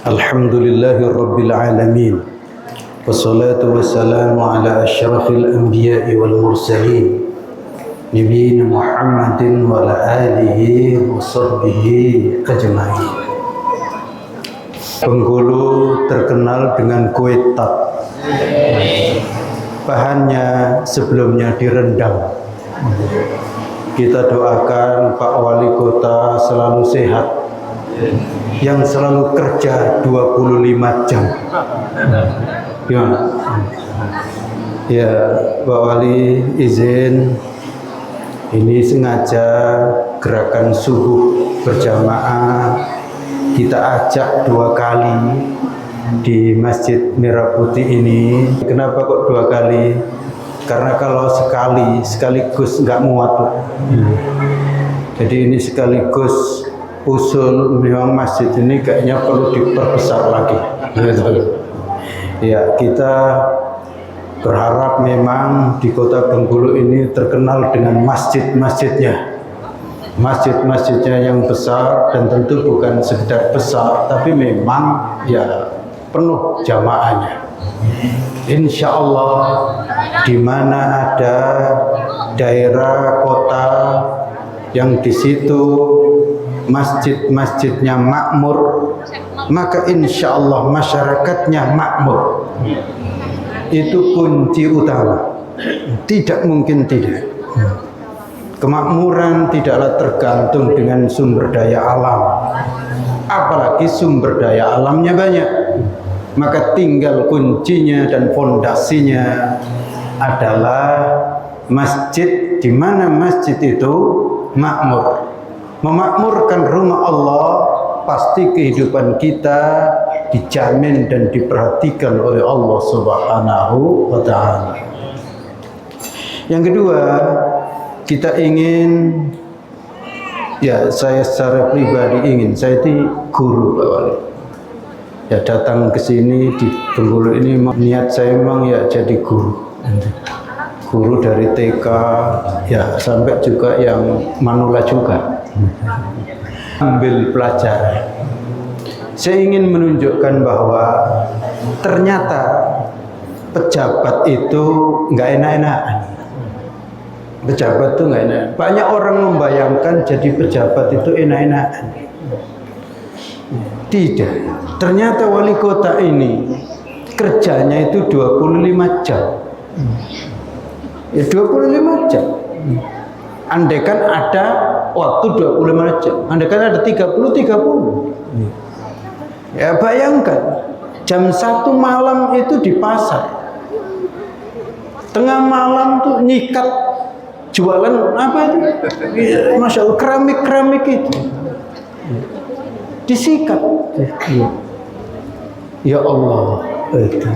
Alhamdulillahirabbil alamin. Wassalatu wassalamu ala asyrafil anbiya'i wal mursalin. Nabiyina Muhammadin wa ala alihi wa sahbihi ajma'in. Bengkulu terkenal dengan kue tat. Bahannya sebelumnya direndam. Kita doakan Pak Wali Kota selalu sehat, yang selalu kerja 25 jam. Ya, Pak Wali izin, ini sengaja gerakan subuh berjamaah kita ajak 2 kali di Masjid Merah Putih ini. Kenapa kok 2 kali? Karena kalau sekaligus nggak muat. Jadi ini sekaligus usul, memang masjid ini kayaknya perlu diperbesar lagi. Ya, kita berharap memang di Kota Bengkulu ini terkenal dengan masjid-masjidnya. Masjid-masjidnya yang besar, dan tentu bukan sekedar besar, tapi memang ya penuh jamaahnya. Insya Allah di mana ada daerah kota yang di situ masjid-masjidnya makmur, maka insya Allah masyarakatnya makmur. Itu kunci utama. Tidak mungkin tidak. Kemakmuran tidaklah tergantung dengan sumber daya alam, apalagi sumber daya alamnya banyak. Maka tinggal kuncinya dan fondasinya adalah masjid, di mana masjid itu makmur. Memakmurkan rumah Allah, pasti kehidupan kita dijamin dan diperhatikan oleh Allah Subhanahu wa ta'ala. Yang kedua, kita ingin, ya saya secara pribadi ingin, saya itu guru Pak Wali. Ya datang ke sini di Bengkulu ini niat saya memang ya jadi guru. Guru dari TK ya sampai juga yang manula juga. Ambil pelajaran. Saya ingin menunjukkan bahwa ternyata pejabat itu nggak enak-enakan. Pejabat itu nggak enak. Banyak orang membayangkan jadi pejabat itu enak-enakan. Tidak. Ternyata wali kota ini kerjanya itu 25 jam. Ya 25 jam. Andaikan ada waktu 25 jam, andaikan ada 30. Ya bayangkan, jam 1 malam itu di pasar. Tengah malam tuh nyikat jualan apa itu? Masya Allah, keramik itu. Disikat. Ya Allah, itu.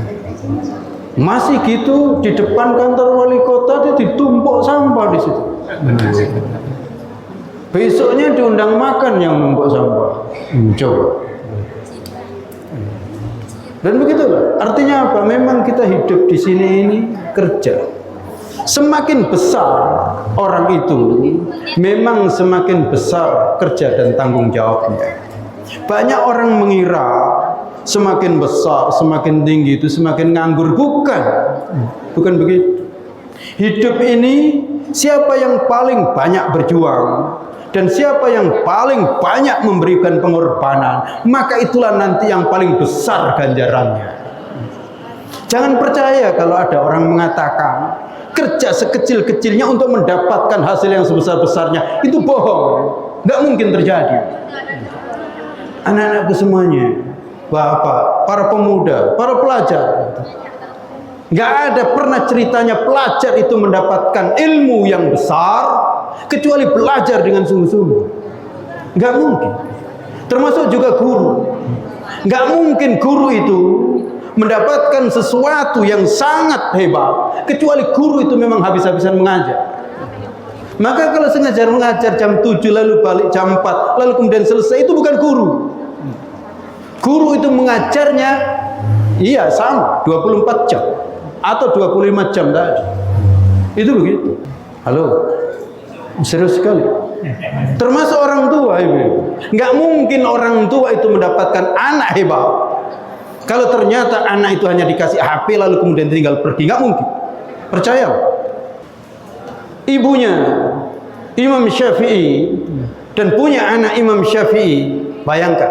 Masih gitu di depan kantor wali kota itu ditumpuk sampah di situ. Besoknya diundang makan yang numpuk sampah. Coba. Dan begitulah. Artinya apa? Memang kita hidup di sini ini kerja. Semakin besar orang itu, memang semakin besar kerja dan tanggung jawabnya. Banyak orang mengira semakin besar, semakin tinggi itu semakin nganggur. Bukan begitu. Hidup ini siapa yang paling banyak berjuang dan siapa yang paling banyak memberikan pengorbanan, maka itulah nanti yang paling besar ganjarannya. Jangan percaya kalau ada orang mengatakan kerja sekecil-kecilnya untuk mendapatkan hasil yang sebesar-besarnya. Itu bohong. Nggak mungkin terjadi. Anak-anakku semuanya, bapak, para pemuda, para pelajar, nggak ada pernah ceritanya pelajar itu mendapatkan ilmu yang besar kecuali belajar dengan sungguh-sungguh. Nggak mungkin. Termasuk juga guru. Nggak mungkin guru itu mendapatkan sesuatu yang sangat hebat kecuali guru itu memang habis-habisan mengajar. Maka kalau sengaja mengajar jam 7 lalu balik jam 4 lalu kemudian selesai, itu bukan guru. Guru itu mengajarnya iya sama 24 jam atau 25 jam tadi. Itu begitu. Halo, serius sekali. Termasuk orang tua, ibu. Nggak mungkin orang tua itu mendapatkan anak hebat kalau ternyata anak itu hanya dikasih HP lalu kemudian tinggal pergi. Nggak mungkin. Percaya. Ibunya Imam Syafi'i dan punya anak Imam Syafi'i. Bayangkan,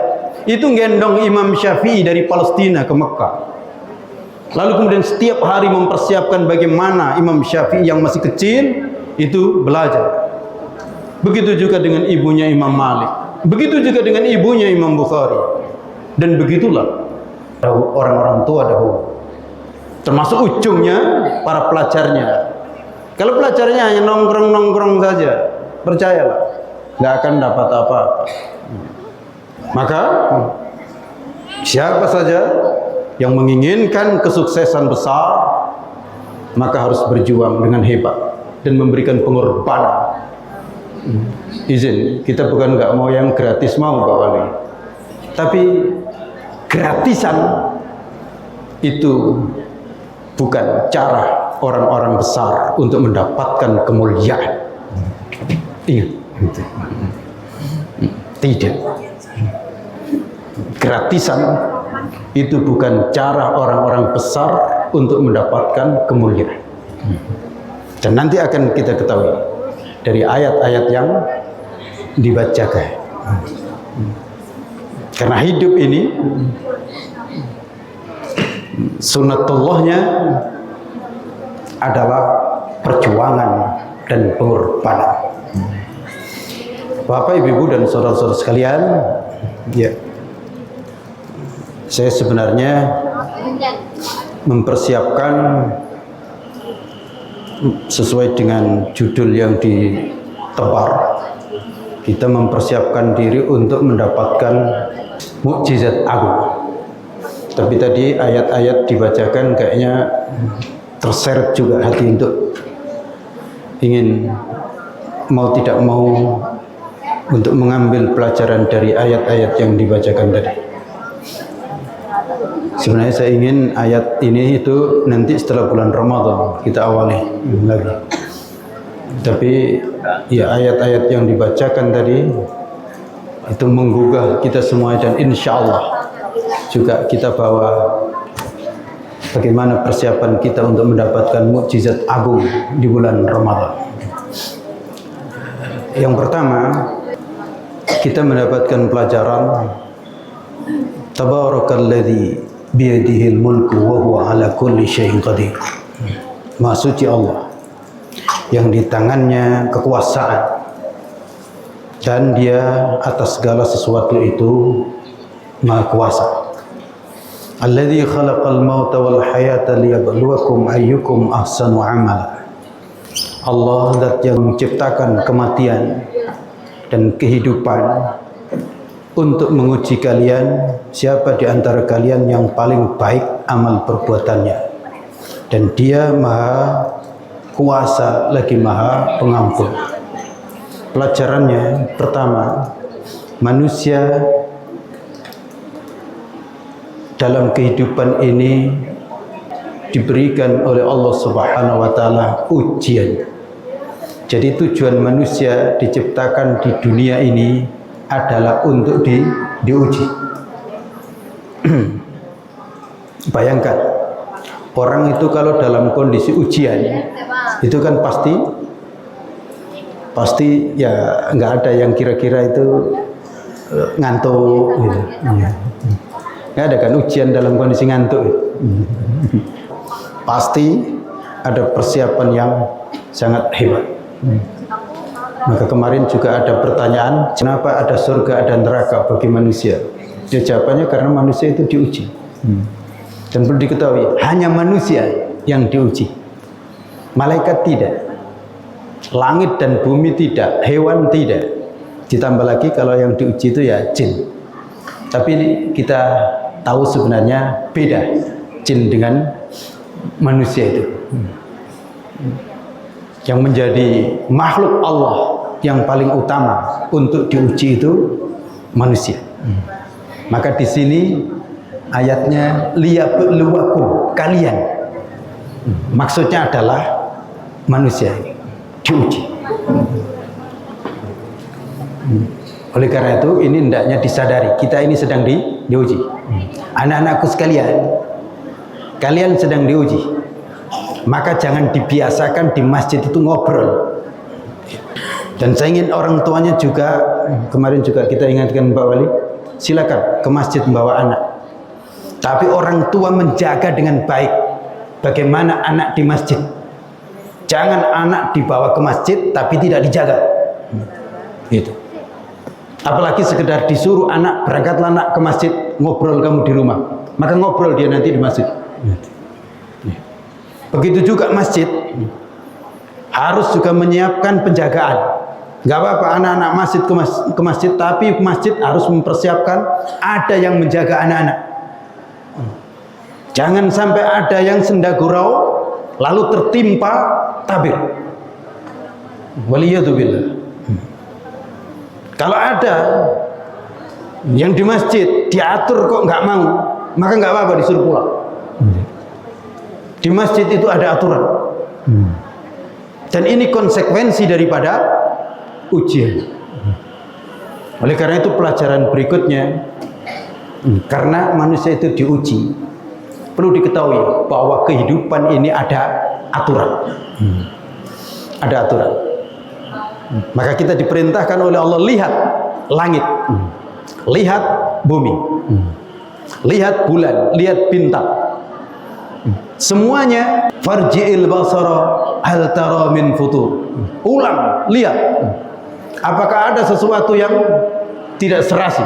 itu gendong Imam Syafi'i dari Palestina ke Mekah. Lalu kemudian setiap hari mempersiapkan bagaimana Imam Syafi'i yang masih kecil itu belajar. Begitu juga dengan ibunya Imam Malik. Begitu juga dengan ibunya Imam Bukhari. Dan begitulah orang-orang tua dahulu. Termasuk ujungnya para pelajarnya. Kalau pelajarnya hanya nongkrong-nongkrong saja, percayalah, nggak akan dapat apa-apa. Maka siapa saja yang menginginkan kesuksesan besar, maka harus berjuang dengan hebat dan memberikan pengorbanan. Izin, kita bukan nggak mau yang gratis, mau Pak Wali, tapi gratisan itu bukan cara orang-orang besar untuk mendapatkan kemuliaan. Ingat, tidak. Gratisan itu bukan cara orang-orang besar untuk mendapatkan kemuliaan. Dan nanti akan kita ketahui dari ayat-ayat yang dibacakan. Karena hidup ini sunnatullahnya adalah perjuangan dan pengorbanan. Bapak, Ibu, dan saudara-saudara sekalian, ya, saya sebenarnya mempersiapkan sesuai dengan judul yang ditebar. Kita mempersiapkan diri untuk mendapatkan mukjizat agung. Tapi tadi ayat-ayat dibacakan kayaknya terseret juga hati untuk ingin mau tidak mau untuk mengambil pelajaran dari ayat-ayat yang dibacakan tadi. Sebenarnya saya ingin ayat ini itu nanti setelah bulan Ramadan kita awali lagi. Tapi ya ayat-ayat yang dibacakan tadi itu menggugah kita semua, dan insya Allah juga kita bawa bagaimana persiapan kita untuk mendapatkan mukjizat agung di bulan Ramadan. Yang pertama, kita mendapatkan pelajaran Tabarakalladzi biyadihil mulku wa huwa ala kulli syai'in qadir. Maha suci Allah yang di tangannya kekuasaan dan dia atas segala sesuatu itu maha kuasa. Alladzi khalaqal mauta wal hayata liyabluwakum ayyukum ahsanu amala. Allah zat yang menciptakan kematian dan kehidupan untuk menguji kalian siapa di antara kalian yang paling baik amal perbuatannya. Dan dia maha kuasa lagi maha pengampun. Pelajarannya pertama, manusia dalam kehidupan ini diberikan oleh Allah Subhanahu wa taala ujian. Jadi tujuan manusia diciptakan di dunia ini adalah untuk diuji. Bayangkan, orang itu kalau dalam kondisi ujian itu kan pasti ya nggak ada yang kira-kira itu ngantuk gitu. Nggak ada kan ujian dalam kondisi ngantuk. Pasti ada persiapan yang sangat hebat. Maka kemarin juga ada pertanyaan, kenapa ada surga dan neraka bagi manusia? Ya jawabannya karena manusia itu diuji. Dan perlu diketahui, hanya manusia yang diuji. Malaikat tidak, langit dan bumi tidak, hewan tidak. Ditambah lagi kalau yang diuji itu ya jin. Tapi kita tahu sebenarnya beda jin dengan manusia itu. Yang menjadi makhluk Allah yang paling utama untuk diuji itu manusia. Maka di sini ayatnya liyabluwakum, kalian. Maksudnya adalah manusia diuji. Oleh karena itu ini hendaknya disadari, kita ini sedang diuji. Anak-anakku sekalian, kalian sedang diuji. Maka jangan dibiasakan di masjid itu ngobrol. Dan saya ingin orang tuanya juga, kemarin juga kita ingatkan Pak Wali, silakan ke masjid membawa anak. Tapi orang tua menjaga dengan baik bagaimana anak di masjid. Jangan anak dibawa ke masjid tapi tidak dijaga. Gitu. Apalagi sekedar disuruh anak, berangkatlah anak ke masjid, ngobrol kamu di rumah. Maka ngobrol dia nanti di masjid. Begitu juga masjid harus juga menyiapkan penjagaan. Gak apa-apa anak-anak masjid ke masjid, tapi masjid harus mempersiapkan ada yang menjaga anak-anak. Jangan sampai ada yang senda gurau lalu tertimpa tabir. Waliyadzubillah. Kalau ada yang di masjid diatur kok nggak mau, maka nggak apa-apa, disuruh pulang. Di masjid itu ada aturan. Dan ini konsekuensi daripada ujian. Oleh karena itu pelajaran berikutnya, karena manusia itu diuji, perlu diketahui bahwa kehidupan ini ada aturan. Ada aturan. Maka kita diperintahkan oleh Allah, lihat langit, lihat bumi, lihat bulan, lihat bintang. Semuanya farji'il basara hal tara min futur. Ulang, lihat. Apakah ada sesuatu yang tidak serasi?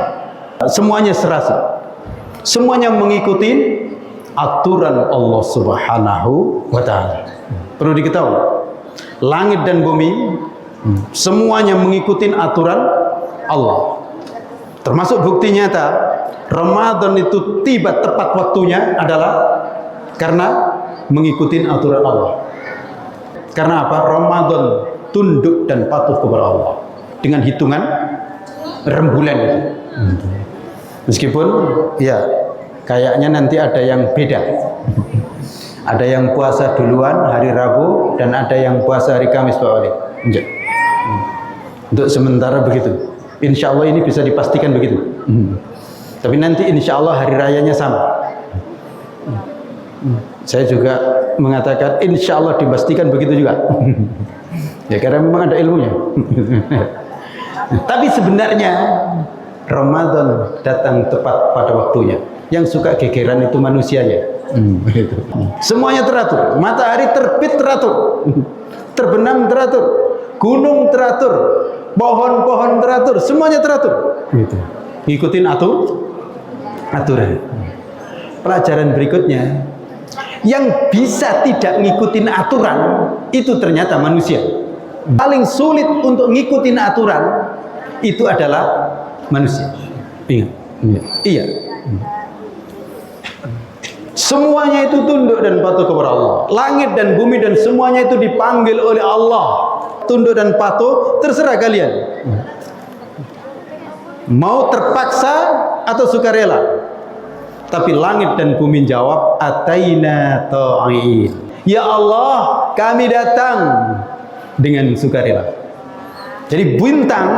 Semuanya serasi. Semuanya mengikuti aturan Allah Subhanahu wa taala. Perlu diketahui, langit dan bumi semuanya mengikuti aturan Allah. Termasuk bukti nyata Ramadan itu tiba tepat waktunya adalah karena mengikuti aturan Allah. Karena apa? Ramadan tunduk dan patuh kepada Allah dengan hitungan rembulan itu. Meskipun ya kayaknya nanti ada yang beda. Ada yang puasa duluan hari Rabu dan ada yang puasa hari Kamis, Pak Wali. Untuk sementara begitu. Insya Allah ini bisa dipastikan begitu. Tapi nanti insya Allah hari rayanya sama. Saya juga mengatakan insya Allah dipastikan begitu juga. Ya karena memang ada ilmunya. Tapi sebenarnya Ramadan datang tepat pada waktunya. Yang suka gegeran itu manusianya. Semuanya teratur. Matahari terbit teratur, terbenam teratur, gunung teratur, pohon-pohon teratur, semuanya teratur. Ngikutin aturan. Pelajaran berikutnya, yang bisa tidak ngikutin aturan itu ternyata manusia. Paling sulit untuk ngikutin aturan itu adalah manusia. Ingat. Iya. Semuanya itu tunduk dan patuh kepada Allah. Langit dan bumi dan semuanya itu dipanggil oleh Allah. Tunduk dan patuh, terserah kalian. Mau terpaksa atau sukarela. Tapi langit dan bumi jawab, ataina ta'in. Ya Allah, kami datang dengan sukarela. Jadi bintang,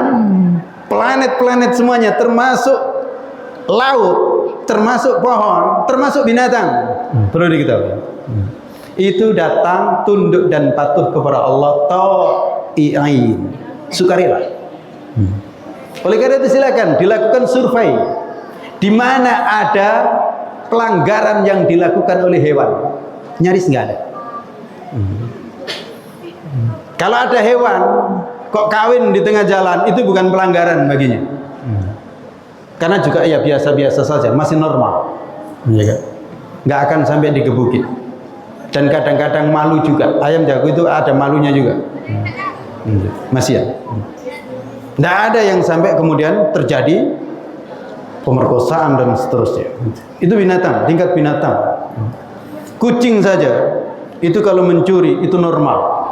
planet-planet semuanya, termasuk laut, termasuk pohon, termasuk binatang, perlu diketahui. Itu datang tunduk dan patuh kepada Allah, ta'i'in, sukarela. Oleh karena itu silakan dilakukan survei di mana ada pelanggaran yang dilakukan oleh hewan. Nyaris nggak ada. Kalau ada hewan kok kawin di tengah jalan, itu bukan pelanggaran baginya. Karena juga ya biasa-biasa saja, masih normal. Nggak akan sampai digebukin. Dan kadang-kadang malu juga. Ayam jago itu ada malunya juga. Masih ya. Nggak ada yang sampai kemudian terjadi pemerkosaan dan seterusnya. Itu binatang, tingkat binatang. Kucing saja itu kalau mencuri itu normal.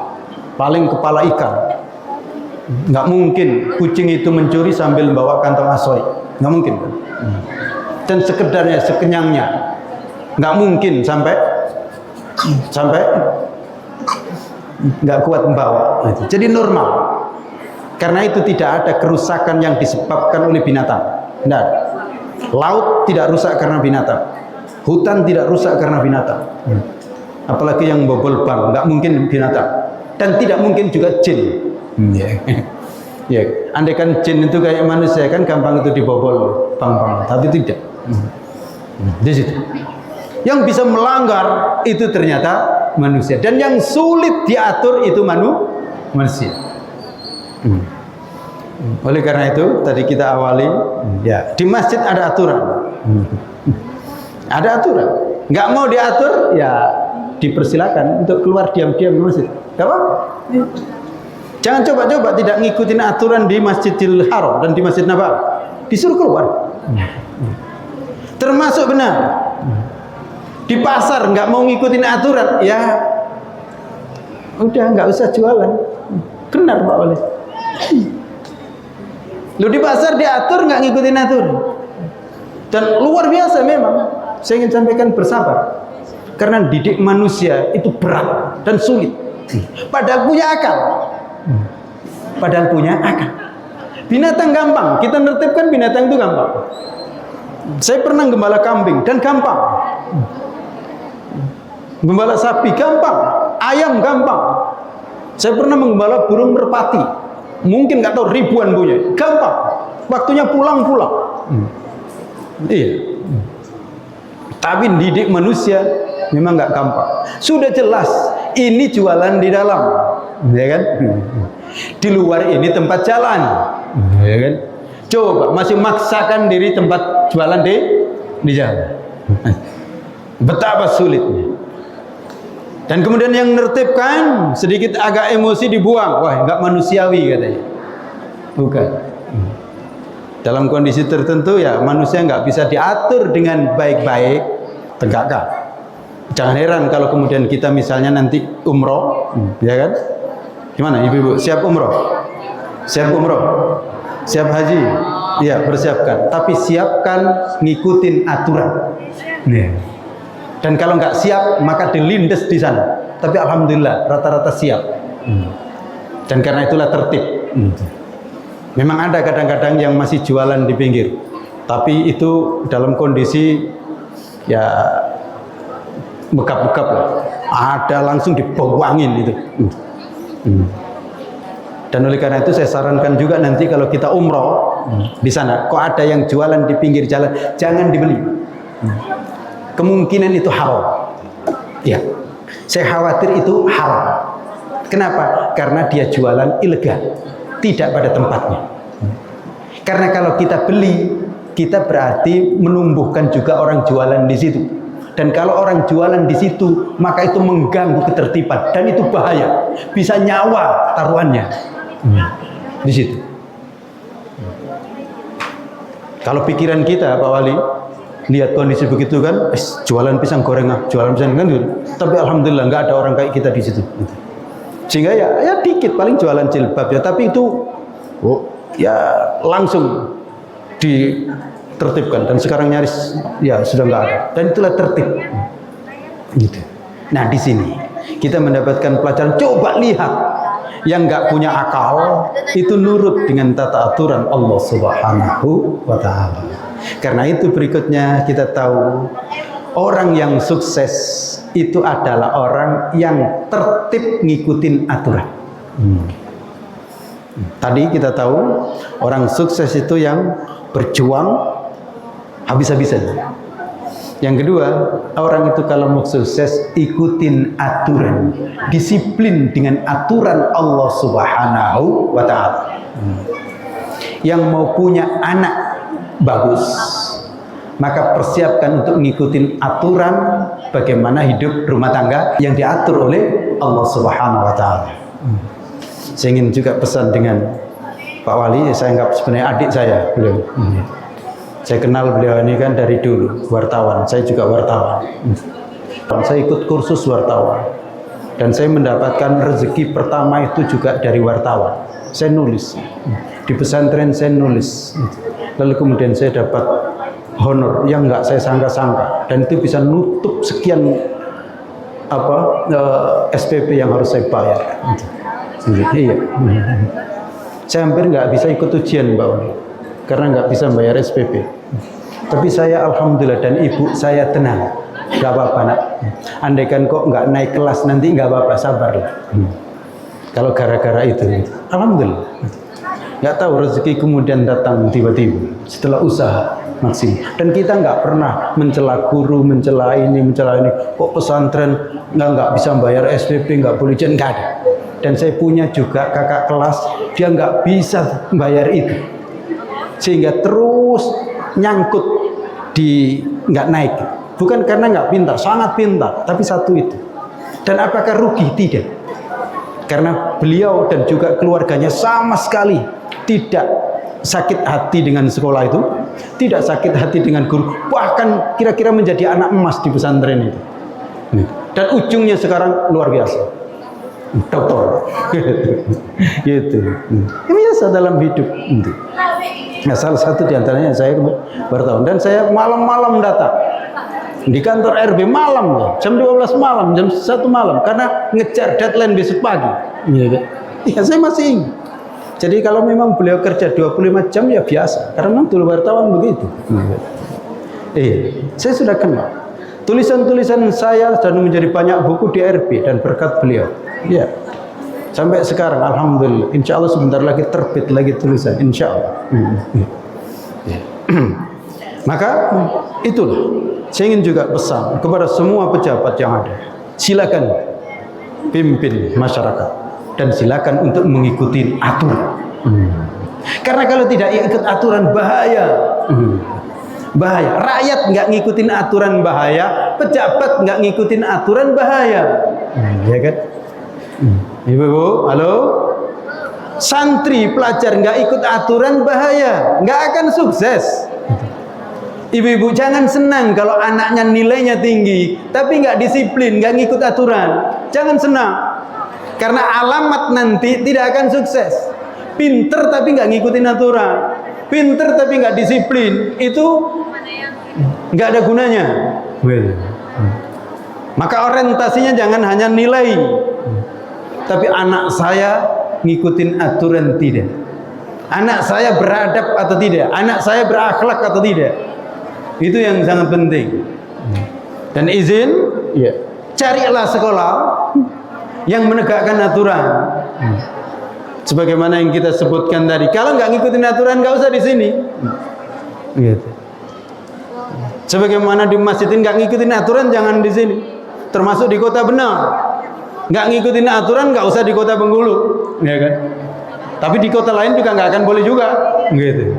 Paling kepala ikan. Nggak mungkin kucing itu mencuri sambil membawa kantong asoy. Nggak mungkin kan? Dan sekedarnya, sekenyangnya, nggak mungkin sampai nggak kuat membawa. Jadi normal. Karena itu tidak ada kerusakan yang disebabkan oleh binatang. Tidak. Laut tidak rusak karena binatang. Hutan tidak rusak karena binatang. Apalagi yang bobol bank, nggak mungkin binatang. Dan tidak mungkin juga jin. Ya, andai kan jin itu kayak manusia kan gampang itu dibobol bank-bank, tapi tidak. Di situ. Yang bisa melanggar itu ternyata manusia, dan yang sulit diatur itu manusia. Oleh karena itu tadi kita awali, ya di masjid ada aturan, ada aturan. Nggak mau diatur, ya dipersilakan untuk keluar diam-diam di masjid. Gak apa? Jangan coba-coba tidak ngikutin aturan di Masjidil Haram dan di Masjid Nabawi. Disuruh keluar. Termasuk benar. Di pasar nggak mau ngikutin aturan, ya udah nggak usah jualan. Benar Pak Wali. Lu di pasar diatur nggak ngikutin aturan. Dan luar biasa memang. Saya ingin sampaikan bersabar. Karena didik manusia itu berat dan sulit. Padahal punya akal. Padahal punya akal. Binatang gampang. Kita nertibkan binatang itu gampang. Saya pernah gembala kambing dan gampang. Gembala sapi gampang. Ayam gampang. Saya pernah menggembala burung merpati. Mungkin nggak tahu ribuan punya. Gampang. Waktunya pulang-pulang. Iya. Tapi didik manusia memang nggak gampang. Sudah jelas ini jualan di dalam, ya kan? Di luar ini tempat jalan, ya kan? Coba masih maksakan diri tempat jualan di jalan. Betapa sulitnya. Dan kemudian yang nertibkan sedikit agak emosi dibuang. Wah, nggak manusiawi katanya. Bukan. Dalam kondisi tertentu ya manusia nggak bisa diatur dengan baik-baik, tegakkan. Jangan heran kalau kemudian kita misalnya nanti umroh, ya kan? Gimana ibu-ibu? Siap umroh? Siap umroh? Siap haji? Iya, persiapkan. Tapi siapkan ngikutin aturan. Dan kalau nggak siap, maka dilindes di sana. Tapi alhamdulillah rata-rata siap. Dan karena itulah tertib. Memang ada kadang-kadang yang masih jualan di pinggir, tapi itu dalam kondisi ya bekap-bekap lah. Ada langsung dibawangin itu. Dan oleh karena itu saya sarankan juga nanti kalau kita umroh di sana, kok ada yang jualan di pinggir jalan, jangan dibeli. Kemungkinan itu haram. Ya, saya khawatir itu haram. Kenapa? Karena dia jualan ilegal, tidak pada tempatnya. Karena kalau kita beli, kita berarti menumbuhkan juga orang jualan di situ. Dan kalau orang jualan di situ, maka itu mengganggu ketertiban dan itu bahaya. Bisa nyawa taruhannya di situ. Kalau pikiran kita, Pak Wali, lihat kondisi begitu kan, jualan pisang goreng, jualan pisang kan gitu. Tapi alhamdulillah nggak ada orang kayak kita di situ. Sehingga ya dikit paling jualan jilbab ya, tapi itu ya langsung ditertibkan dan sekarang nyaris ya sudah nggak ada, dan itulah tertib gitu. Nah di sini kita mendapatkan pelajaran. Coba lihat yang nggak punya akal itu nurut dengan tata aturan Allah Subhanahu wa Ta'ala. Karena itu berikutnya kita tahu orang yang sukses itu adalah orang yang tertib ngikutin aturan. Tadi kita tahu orang sukses itu yang berjuang habis-habisan. Yang kedua, orang itu kalau mau sukses ikutin aturan, disiplin dengan aturan Allah Subhanahu wa Ta'ala. Yang mau punya anak bagus, maka persiapkan untuk ngikutin aturan bagaimana hidup rumah tangga yang diatur oleh Allah Subhanahu wa Ta'ala. Saya ingin juga pesan dengan Pak Wali, saya anggap sebenarnya adik saya beliau. Saya kenal beliau ini kan dari dulu, wartawan. Saya juga wartawan. Saya ikut kursus wartawan. Dan saya mendapatkan rezeki pertama itu juga dari wartawan. Saya nulis. Di pesantren saya nulis. Lalu kemudian saya dapat honor yang nggak saya sangka-sangka. Dan itu bisa nutup sekian SPP yang harus saya bayar. Iya. Saya hampir nggak bisa ikut ujian Mbak Uni, karena nggak bisa bayar SPP. Tapi saya alhamdulillah dan ibu saya tenang, nggak apa-apa nak. Andaikan kok nggak naik kelas nanti nggak apa-apa, sabarlah. Kalau gara-gara itu, alhamdulillah. Nggak tahu rezeki kemudian datang tiba-tiba setelah usaha maksimal. Dan kita nggak pernah mencela guru, mencela ini. Kok pesantren nggak bisa bayar SPP, nggak boleh ujian, nggak ada. Dan saya punya juga kakak kelas, dia nggak bisa bayar itu, sehingga terus nyangkut di nggak naik. Bukan karena nggak pintar, sangat pintar, tapi satu itu. Dan apakah rugi? Tidak, karena beliau dan juga keluarganya sama sekali tidak sakit hati dengan sekolah itu, tidak sakit hati dengan guru, bahkan kira-kira menjadi anak emas di pesantren itu. Dan ujungnya sekarang luar biasa, dokter. Gitu. Ini biasa dalam hidup. Nah, salah satu diantaranya saya bertahun, dan saya malam-malam datang di kantor RB malam, jam 12 malam, jam 1 malam, karena ngejar deadline besok pagi. Ya, saya masih ingat. Jadi kalau memang beliau kerja 25 jam ya biasa, karena memang dulu wartawan begitu. Saya sudah kenal tulisan-tulisan saya dan menjadi banyak buku di RB dan berkat beliau. Ya, sampai sekarang alhamdulillah. Insya Allah sebentar lagi terbit lagi tulisan, insya Allah. Maka itulah saya ingin juga pesan kepada semua pejabat yang ada, silakan pimpin masyarakat dan silakan untuk mengikuti aturan. Karena kalau tidak ikut aturan bahaya. Bahaya. Rakyat nggak ngikutin aturan bahaya, pejabat nggak ngikutin aturan bahaya. Ya kan? Ibu-ibu, halo? Santri, pelajar nggak ikut aturan bahaya, nggak akan sukses. Ibu-ibu jangan senang kalau anaknya nilainya tinggi, tapi nggak disiplin, nggak ngikut aturan. Jangan senang, karena alamat nanti tidak akan sukses. Pinter tapi nggak ngikutin aturan, pinter tapi nggak disiplin, itu nggak ada gunanya. Maka orientasinya jangan hanya nilai, tapi anak saya ngikutin aturan tidak, anak saya beradab atau tidak, anak saya berakhlak atau tidak. Itu yang sangat penting. Dan izin, ya, carilah sekolah yang menegakkan aturan. Sebagaimana yang kita sebutkan tadi, kalau nggak ngikutin aturan nggak usah di sini. Gitu. Sebagaimana di masjid nggak ngikutin aturan jangan di sini. Termasuk di kota Benar, nggak ngikutin aturan nggak usah di kota Bengkulu, ya kan? Tapi di kota lain juga nggak akan boleh juga. Gitu.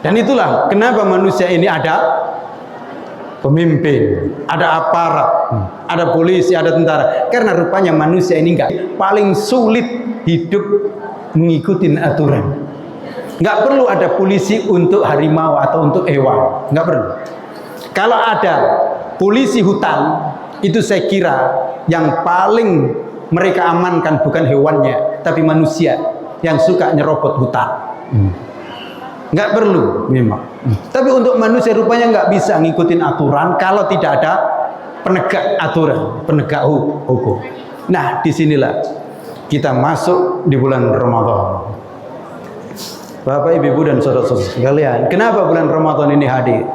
Dan itulah kenapa manusia ini ada pemimpin, ada aparat, ada polisi, ada tentara. Karena rupanya manusia ini paling sulit hidup mengikuti aturan. Nggak perlu ada polisi untuk harimau atau untuk hewan, nggak perlu. Kalau ada polisi hutan, itu saya kira yang paling mereka amankan bukan hewannya, tapi manusia yang suka nyerobot hutan. Nggak perlu memang. Tapi untuk manusia rupanya nggak bisa ngikutin aturan kalau tidak ada penegak aturan, penegak hukum. Nah, disinilah kita masuk di bulan Ramadan. Bapak, Ibu, dan saudara-saudara sekalian, kenapa bulan Ramadan ini hadir?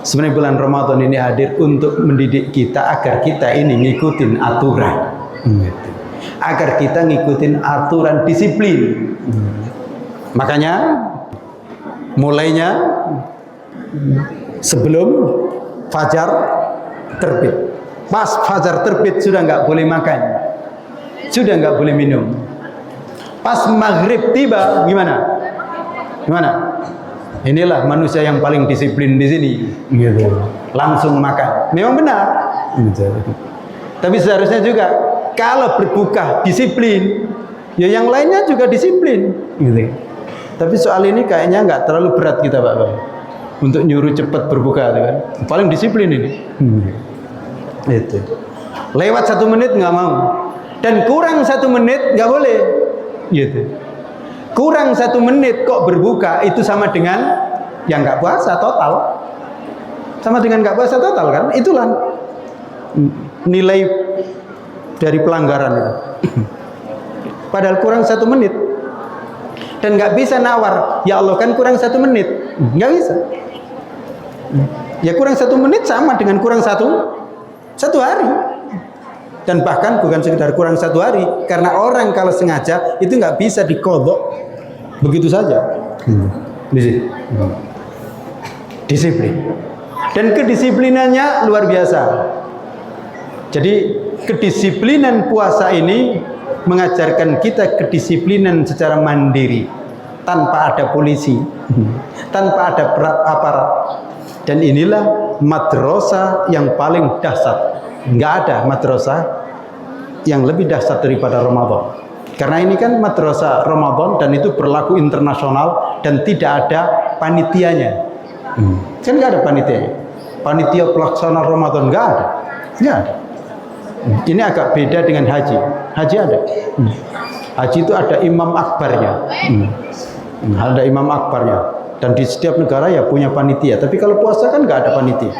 Sebenarnya bulan Ramadan ini hadir untuk mendidik kita agar kita ini ngikutin aturan. Agar kita ngikutin aturan disiplin. Makanya mulainya sebelum fajar terbit. Pas fajar terbit sudah nggak boleh makan, sudah nggak boleh minum. Pas maghrib tiba gimana? Inilah manusia yang paling disiplin di sini. Gitu. Langsung makan. Memang benar. Gitu. Tapi seharusnya juga kalau berbuka disiplin, ya yang lainnya juga disiplin. Gitu. Tapi soal ini kayaknya nggak terlalu berat kita Pak untuk nyuruh cepat berbuka, kan? Paling disiplin ini. Itu. Lewat 1 menit nggak mau, dan kurang 1 menit nggak boleh. Gitu. Kurang 1 menit kok berbuka itu sama dengan yang nggak puasa total. Sama dengan nggak puasa total kan? Itulah nilai dari pelanggaran itu. padahal kurang 1 menit. Dan nggak bisa nawar, ya Allah kan kurang 1 menit, nggak bisa. Ya kurang 1 menit sama dengan kurang satu hari. Dan bahkan bukan sekedar kurang 1 hari, karena orang kalau sengaja itu nggak bisa dikodok begitu saja. Disiplin. Dan kedisiplinannya luar biasa. Jadi kedisiplinan puasa ini mengajarkan kita kedisiplinan secara mandiri, tanpa ada polisi, tanpa ada aparat. Dan inilah madrasah yang paling dahsyat. Nggak ada madrasah yang lebih dahsyat daripada Ramadan. Karena ini kan madrasah Ramadan dan itu berlaku internasional dan tidak ada panitianya. Kan nggak ada panitianya. Panitia pelaksana Ramadan nggak ada. Nggak ada. Ini agak beda dengan haji. Haji ada. Haji itu ada imam akbarnya. Ada imam akbarnya. Dan di setiap negara ya punya panitia. Tapi kalau puasa kan nggak ada panitia.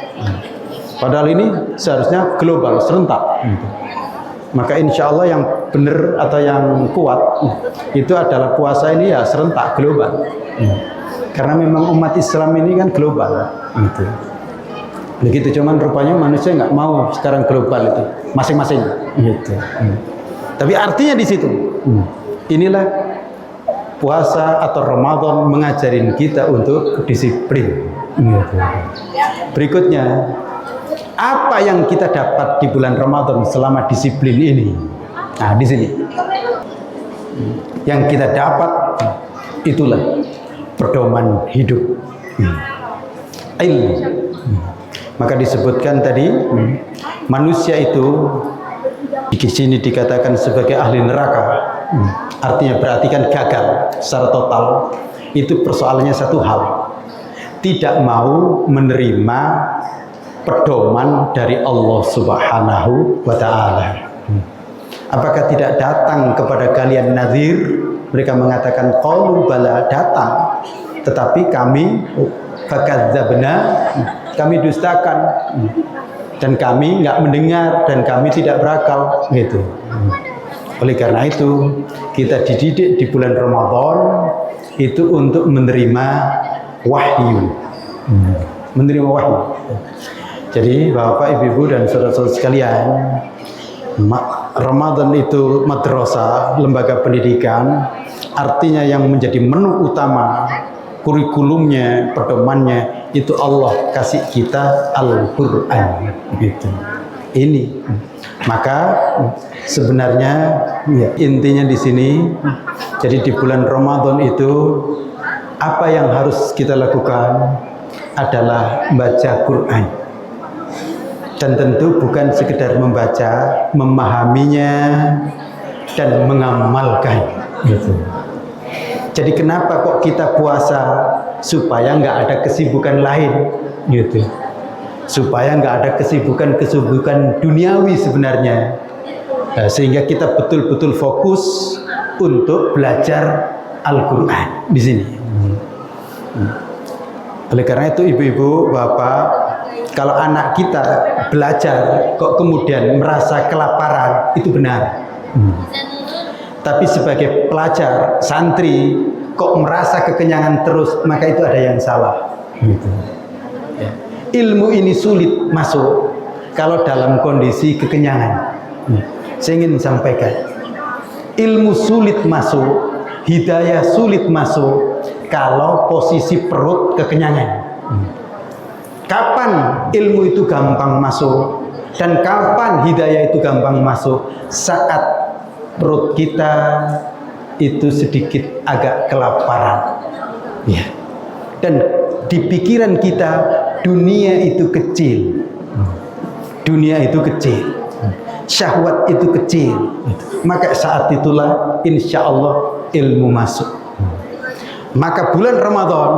Padahal ini seharusnya global, serentak. Maka insya Allah yang benar atau yang kuat itu adalah puasa ini ya serentak, global. Karena memang umat Islam ini kan global. Begitu, cuman rupanya manusia nggak mau sekarang global itu, masing-masing. Gitu. Tapi artinya di situ, inilah puasa atau Ramadan mengajarin kita untuk disiplin. Berikutnya, apa yang kita dapat di bulan Ramadan selama disiplin ini? Nah, di sini yang kita dapat itulah pedoman hidup, ilmu. Maka disebutkan tadi manusia itu di sini dikatakan sebagai ahli neraka. Artinya berarti kan gagal secara total. Itu persoalannya satu hal, tidak mau menerima pedoman dari Allah Subhanahu wa ta'ala. Apakah tidak datang kepada kalian nadhir? Mereka mengatakan qalu bala, datang, tetapi kami fakadzabna, kami dustakan, dan kami nggak mendengar, dan kami tidak berakal, gitu. Oleh karena itu kita dididik di bulan Ramadan itu untuk menerima wahyu, menerima wahyu. Jadi Bapak, Ibu, dan saudara-saudara sekalian, Ramadan itu madrasah, lembaga pendidikan, artinya yang menjadi menu utama, kurikulumnya, pedomannya itu Allah kasih kita Al-Quran, gitu. Ini, maka sebenarnya ya, intinya di sini. Jadi di bulan Ramadan itu apa yang harus kita lakukan adalah baca Quran. Dan tentu bukan sekedar membaca, memahaminya dan mengamalkan. Gitu. Jadi kenapa kok kita puasa? Supaya nggak ada kesibukan lain, gitu. Supaya nggak ada kesibukan duniawi sebenarnya. Sehingga kita betul-betul fokus untuk belajar Al-Quran di sini. Oleh karena itu ibu-ibu, bapak, kalau anak kita belajar kok kemudian merasa kelaparan, itu benar. Tapi sebagai pelajar, santri, kok merasa kekenyangan terus, maka itu ada yang salah. Gitu. Ya. Ilmu ini sulit masuk kalau dalam kondisi kekenyangan. Saya ingin sampaikan, ilmu sulit masuk, hidayah sulit masuk kalau posisi perut kekenyangan. Kapan ilmu itu gampang masuk dan kapan hidayah itu gampang masuk? Saat perut kita itu sedikit agak kelaparan, ya. Dan di pikiran kita dunia itu kecil, dunia itu kecil, syahwat itu kecil. Maka saat itulah insya Allah ilmu masuk. Maka bulan Ramadan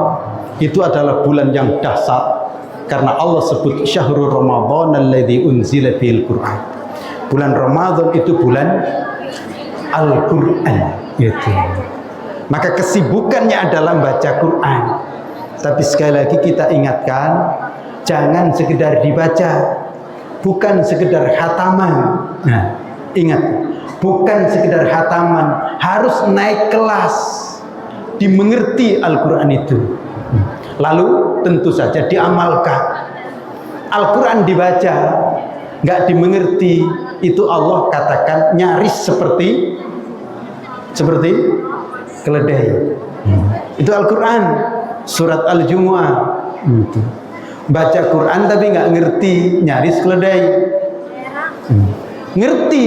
itu adalah bulan yang dahsyat. Karena Allah sebut syahrul Ramadan alladzi unzila fihil Qur'an. Bulan Ramadan itu bulan Al-Quran, gitu. Maka kesibukannya adalah baca Quran. Tapi sekali lagi kita ingatkan, jangan sekedar dibaca, bukan sekedar khataman. Nah, ingat, bukan sekedar khataman, harus naik kelas dimengerti Al-Quran itu. Lalu tentu saja diamalkan. Al-Quran dibaca nggak dimengerti, itu Allah katakan nyaris seperti keledai. Itu Al-Quran, surat Al-Jumu'ah. Baca Quran tapi nggak ngerti, nyaris keledai. Ngerti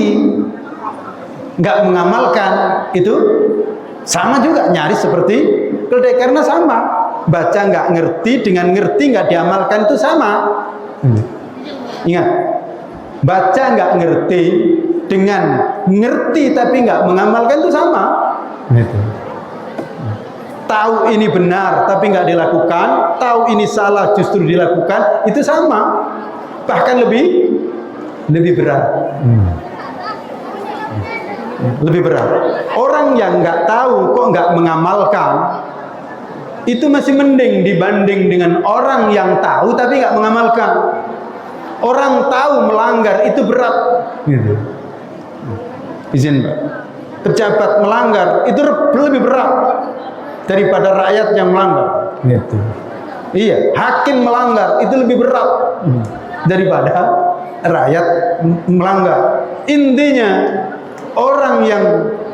nggak mengamalkan, itu sama juga nyaris seperti keledai, karena sama. Baca nggak ngerti dengan ngerti nggak diamalkan itu sama. Ingat, baca nggak ngerti dengan ngerti tapi nggak mengamalkan itu sama. Tahu ini benar tapi nggak dilakukan, tahu ini salah justru dilakukan, itu sama, bahkan lebih berat. Lebih berat. Orang yang nggak tahu kok nggak mengamalkan, itu masih mending dibanding dengan orang yang tahu tapi nggak mengamalkan. Orang tahu melanggar itu berat. Gitu. Izin Pak. Pejabat melanggar itu lebih berat daripada rakyat yang melanggar. Gitu. Iya, hakim melanggar itu lebih berat daripada rakyat melanggar. Intinya orang yang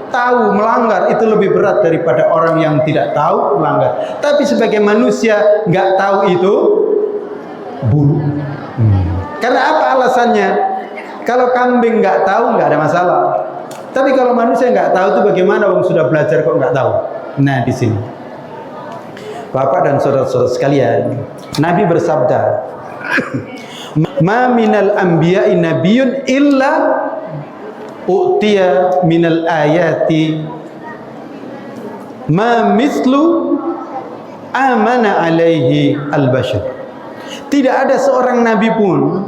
tahu melanggar itu lebih berat daripada orang yang tidak tahu melanggar. Tapi sebagai manusia nggak tahu itu buruk. Karena apa alasannya? Kalau kambing nggak tahu nggak ada masalah. Tapi kalau manusia nggak tahu itu bagaimana? Wong sudah belajar kok nggak tahu. Nah di sini, Bapak dan saudara-saudara sekalian, Nabi bersabda, "Ma minal anbiya'i nabiyyun illa u'tiya minal ayati ma mislu amana alaihi al-bashar." Tidak ada seorang nabi pun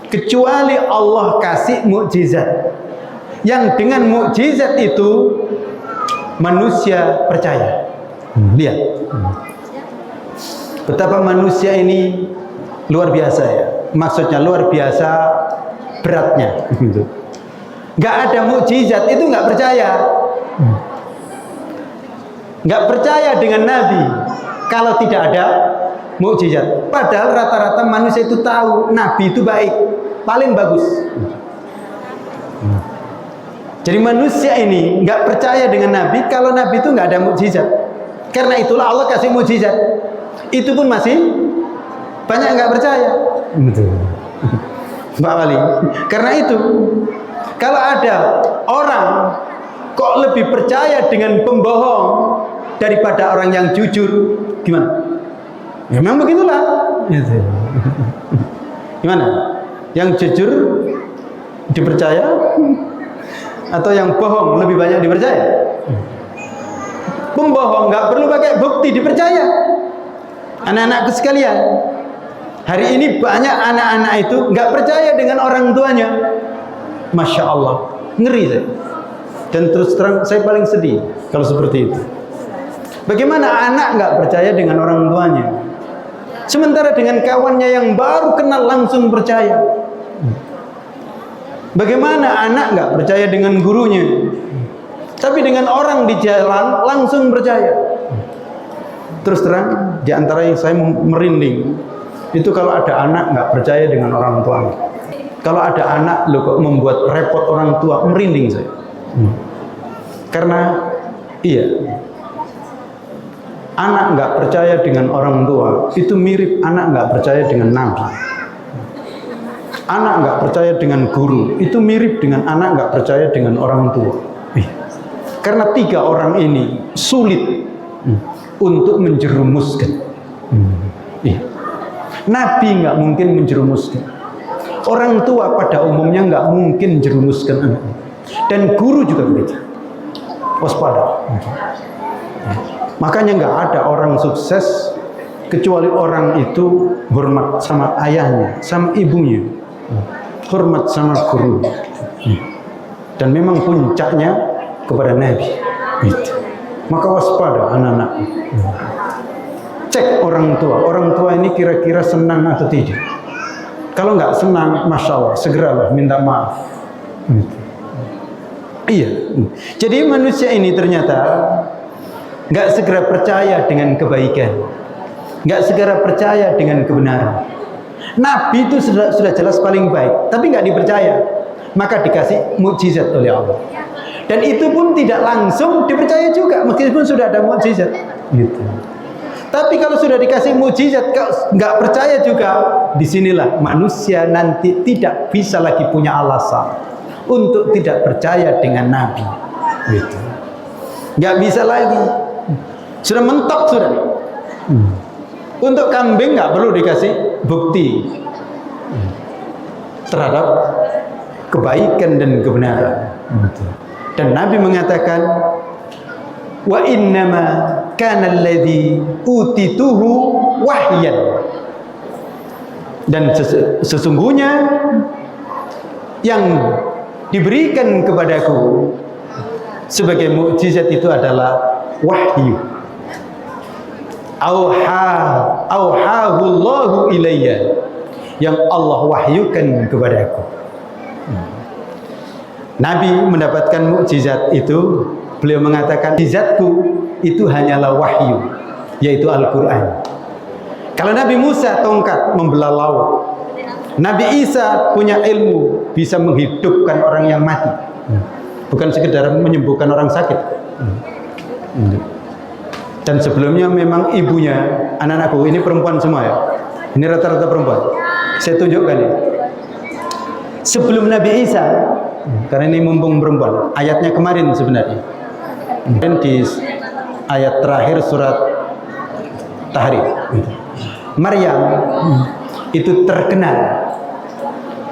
kecuali Allah kasih mukjizat yang dengan mukjizat itu manusia percaya. Lihat betapa manusia ini luar biasa ya. Maksudnya luar biasa beratnya. Nggak ada mukjizat itu nggak percaya. Nggak percaya dengan Nabi kalau tidak ada mukjizat. Padahal rata-rata manusia itu tahu Nabi itu baik, paling bagus. Jadi manusia ini nggak percaya dengan Nabi kalau Nabi itu nggak ada mukjizat. Karena itulah Allah kasih mukjizat. Itu pun masih banyak nggak percaya. Betul. Mbak Wali. Karena itu, kalau ada orang kok lebih percaya dengan pembohong daripada orang yang jujur, gimana? Ya memang begitulah. Gimana? Yang jujur dipercaya atau yang bohong lebih banyak dipercaya? Pembohong nggak perlu pakai bukti dipercaya. Anak-anakku sekalian, hari ini banyak anak-anak itu nggak percaya dengan orang tuanya. Masya Allah, ngeri saya. Dan terus terang saya paling sedih kalau seperti itu. Bagaimana anak nggak percaya dengan orang tuanya, sementara dengan kawannya yang baru kenal langsung percaya? Bagaimana anak nggak percaya dengan gurunya, tapi dengan orang di jalan langsung percaya? Terus terang, di antara yang saya merinding itu kalau ada anak nggak percaya dengan orang tuanya. Kalau ada anak lo kok membuat repot orang tua, merinding saya. Karena iya, anak nggak percaya dengan orang tua itu mirip anak nggak percaya dengan Nabi. Anak nggak percaya dengan guru itu mirip dengan anak nggak percaya dengan orang tua. Karena tiga orang ini sulit untuk menjerumuskan. Nabi nggak mungkin menjerumuskan. Orang tua pada umumnya nggak mungkin menjerumuskan anak. Dan guru juga begitu. Waspada. Makanya nggak ada orang sukses kecuali orang itu hormat sama ayahnya, sama ibunya, hormat sama guru. Dan memang puncaknya kepada Nabi. Maka waspada anak-anak. Cek orang tua ini kira-kira senang atau tidak. Kalau nggak senang, masya Allah, segeralah minta maaf. Iya. Jadi manusia ini ternyata nggak segera percaya dengan kebaikan, nggak segera percaya dengan kebenaran. Nabi itu sudah jelas paling baik, tapi nggak dipercaya, maka dikasih mukjizat oleh Allah. Dan itu pun tidak langsung dipercaya juga, meskipun sudah ada mukjizat. Gitu. Tapi kalau sudah dikasih mukjizat, nggak percaya juga, disinilah manusia nanti tidak bisa lagi punya alasan untuk tidak percaya dengan Nabi. Gitu. Nggak bisa lagi, sudah mentok sudah. Untuk kambing nggak perlu dikasih bukti terhadap kebaikan dan kebenaran. Dan Nabi mengatakan, wa innama kana alladhi utituhu wahyan. Dan sesungguhnya yang diberikan kepadaku sebagai mukjizat itu adalah wahyu. Auhahu Allahu ilayya, yang Allah wahyukan kepadaku. Nabi mendapatkan mukjizat itu, beliau mengatakan, mukjizatku itu hanyalah wahyu, yaitu Al-Quran. Kalau Nabi Musa tongkat membelah laut, Nabi Isa punya ilmu bisa menghidupkan orang yang mati, bukan sekedar menyembuhkan orang sakit. Dan sebelumnya memang ibunya, anak-anakku ini perempuan semua ya, ini rata-rata perempuan. Saya tunjukkan ya. Sebelum Nabi Isa, karena ini mumpung perempuan, ayatnya kemarin sebenarnya, dan di ayat terakhir surat Tahrim, Maryam itu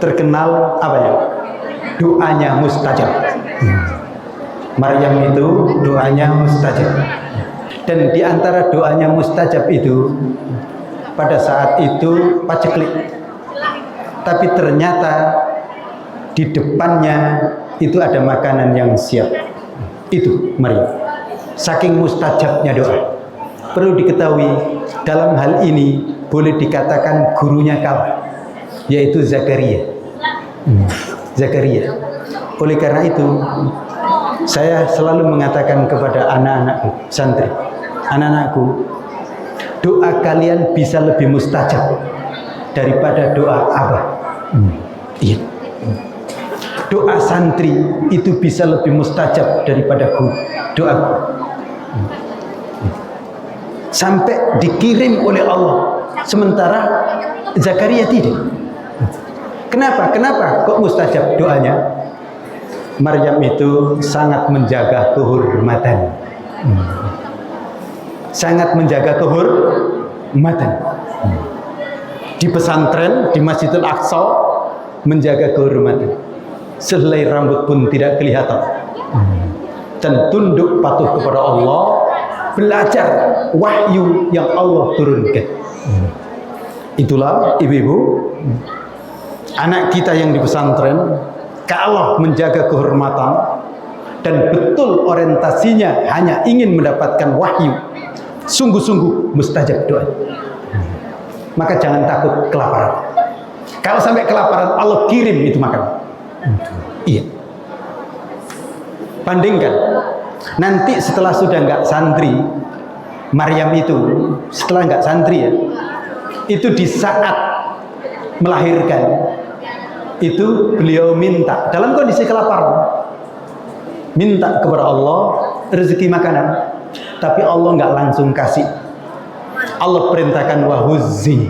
terkenal apa ya? Doanya mustajab. Maryam itu doanya mustajab. Dan di antara doanya mustajab itu, pada saat itu paceklik, tapi ternyata di depannya itu ada makanan yang siap. Itu Maryam. Saking mustajabnya doa. Perlu diketahui, dalam hal ini boleh dikatakan gurunya kalah, yaitu Zakaria. Zakaria. Oleh karena itu, saya selalu mengatakan kepada anak-anakku santri, anak-anakku, doa kalian bisa lebih mustajab daripada doa abah. Iya. Doa santri itu bisa lebih mustajab daripada doa. Sampai dikirim oleh Allah, sementara Zakaria tidak. Kenapa? Kenapa kok mustajab doanya? Maryam itu sangat menjaga kehormatan. Sangat menjaga kehormatan. Di pesantren, di Masjidil Aqsa, menjaga kehormatan. Sehelai rambut pun tidak kelihatan. Dan tunduk patuh kepada Allah, belajar wahyu yang Allah turunkan. Itulah ibu-ibu, anak kita yang di pesantren, kalau menjaga kehormatan dan betul orientasinya hanya ingin mendapatkan wahyu, sungguh-sungguh mustajab doa. Maka jangan takut kelaparan. Kalau sampai kelaparan, Allah kirim itu makan. Iya. Bandingkan, nanti setelah sudah nggak santri, Maryam itu setelah nggak santri ya, itu di saat melahirkan itu beliau minta dalam kondisi kelaparan, minta kepada Allah rezeki makanan, tapi Allah nggak langsung kasih. Allah perintahkan wahuzzi,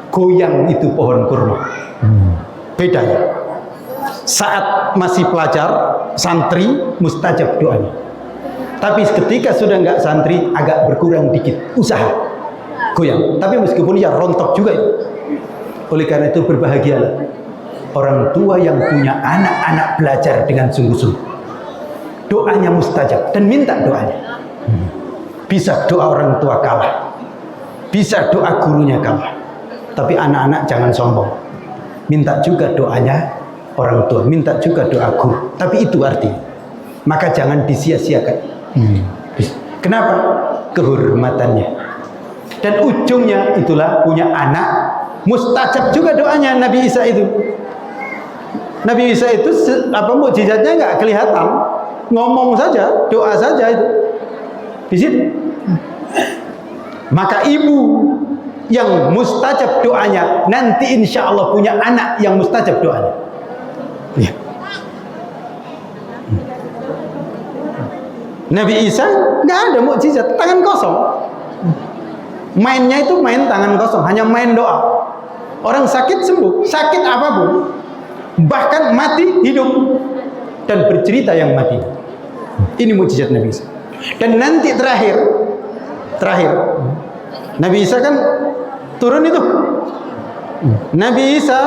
goyang itu pohon kurma. Bedanya, saat masih pelajar santri mustajab doanya, tapi ketika sudah nggak santri agak berkurang dikit usaha goyang, tapi meskipun ya rontok juga itu. Oleh karena itu berbahagialah orang tua yang punya anak-anak belajar dengan sungguh-sungguh, doanya mustajab dan minta doanya. Bisa doa orang tua kalah, bisa doa gurunya kalah, tapi anak-anak jangan sombong, minta juga doanya orang tua, minta juga doa guru, tapi itu artinya, maka jangan disia-siakan. Kenapa? Kehormatannya. Dan ujungnya itulah punya anak mustajab juga doanya. Nabi Isa itu, Nabi Isa itu apa mukjizatnya nggak kelihatan, ngomong saja, doa saja itu di situ. Maka ibu yang mustajab doanya nanti insya Allah punya anak yang mustajab doanya. Ya. Nabi Isa nggak ada mukjizat, tangan kosong. Mainnya itu main tangan kosong, hanya main doa. Orang sakit sembuh, sakit apapun, bahkan mati hidup dan bercerita yang mati. Ini mukjizat Nabi Isa. Dan nanti terakhir Nabi Isa kan turun itu. Nabi Isa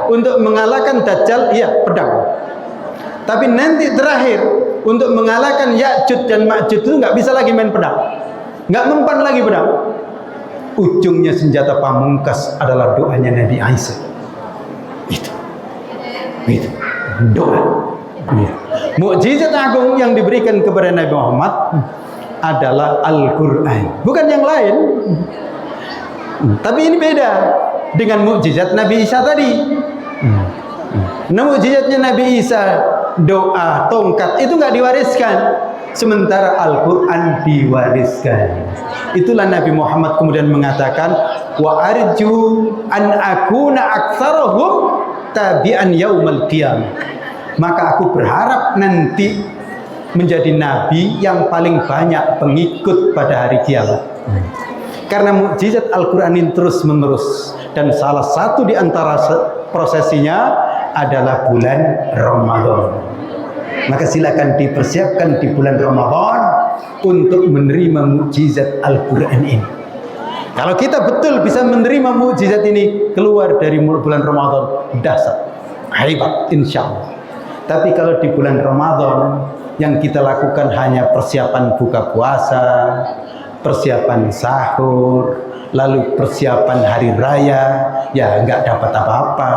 untuk mengalahkan Dajjal, iya pedang. Tapi nanti terakhir untuk mengalahkan Ya'juj dan Ma'juj itu nggak bisa lagi main pedang, nggak mempan lagi pedang. Ujungnya senjata pamungkas adalah doanya Nabi Isa. Itu doa. Mukjizat agung yang diberikan kepada Nabi Muhammad adalah Al-Quran, bukan yang lain. Tapi ini beda dengan mukjizat Nabi Isa tadi. Nah, mukjizatnya Nabi Isa doa, tongkat itu nggak diwariskan, sementara Al-Quran diwariskan. Itulah Nabi Muhammad kemudian mengatakan, wa arju an akuna aktsarahum tabi'an yaumal qiyamah. Maka aku berharap nanti menjadi nabi yang paling banyak pengikut pada hari kiamat. Karena mukjizat Al-Quran ini terus menerus, dan salah satu di antara prosesinya adalah bulan Ramadan. Maka silakan dipersiapkan di bulan Ramadan untuk menerima mukjizat Al-Quran ini. Kalau kita betul bisa menerima mukjizat ini keluar dari bulan Ramadan, dahsyat, hebat insya Allah. Tapi kalau di bulan Ramadan yang kita lakukan hanya persiapan buka puasa, persiapan sahur, lalu persiapan hari raya, ya nggak dapat apa-apa.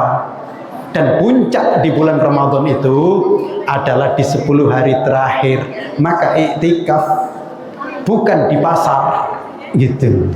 Dan puncak di bulan Ramadan itu adalah di 10 hari terakhir. Maka iktikaf bukan di pasar gitu.